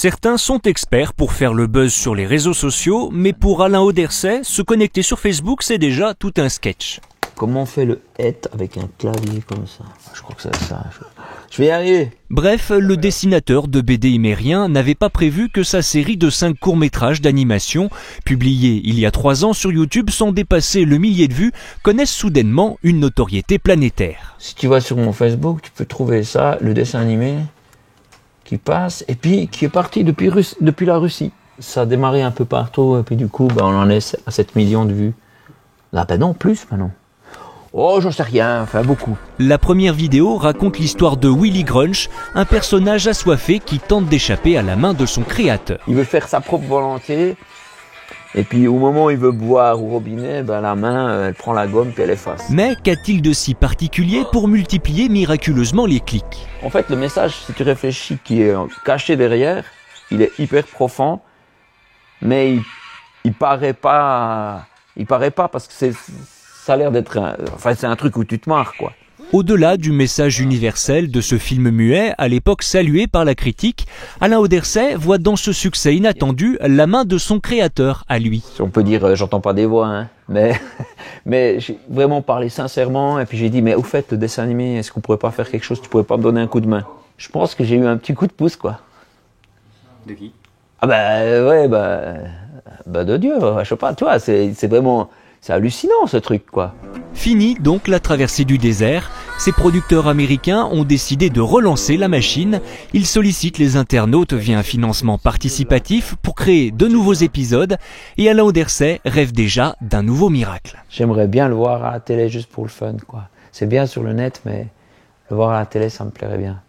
Certains sont experts pour faire le buzz sur les réseaux sociaux, mais pour Alain Auderset, se connecter sur Facebook, c'est déjà tout un sketch. Comment on fait le hête avec un clavier comme ça? Je crois que c'est ça. Je vais y arriver. Bref, le dessinateur de BD Imérien n'avait pas prévu que sa série de 5 courts-métrages d'animation, publiés il y a 3 ans sur YouTube sans dépasser le millier de vues, connaissent soudainement une notoriété planétaire. Si tu vas sur mon Facebook, tu peux trouver ça, le dessin animé qui passe, et puis qui est parti depuis la Russie. Ça a démarré un peu partout, et puis du coup, on en est à 7 millions de vues. Là, non, plus maintenant. Oh, j'en sais rien, enfin beaucoup. La première vidéo raconte l'histoire de Willy Grunch, un personnage assoiffé qui tente d'échapper à la main de son créateur. Il veut faire sa propre volonté, et puis au moment où il veut boire au robinet, la main, elle prend la gomme puis elle efface. Mais qu'a-t-il de si particulier pour multiplier miraculeusement les clics? En fait, le message, si tu réfléchis, qui est caché derrière, il est hyper profond, mais il paraît pas parce que ça a l'air d'être c'est un truc où tu te marres, quoi. Au-delà du message universel de ce film muet, à l'époque salué par la critique, Alain Auderset voit dans ce succès inattendu la main de son créateur à lui. On peut dire, j'entends pas des voix, hein, mais j'ai vraiment parlé sincèrement, et puis j'ai dit, mais au fait, le dessin animé, est-ce qu'on pourrait pas faire quelque chose, tu pourrais pas me donner un coup de main? Je pense que j'ai eu un petit coup de pouce, quoi. De qui? De Dieu, je sais pas, tu vois, c'est vraiment... C'est hallucinant ce truc, quoi. Fini donc la traversée du désert. Ces producteurs américains ont décidé de relancer la machine. Ils sollicitent les internautes via un financement participatif pour créer de nouveaux épisodes. Et Alain Auderset rêve déjà d'un nouveau miracle. J'aimerais bien le voir à la télé juste pour le fun, quoi. C'est bien sur le net, mais le voir à la télé, ça me plairait bien.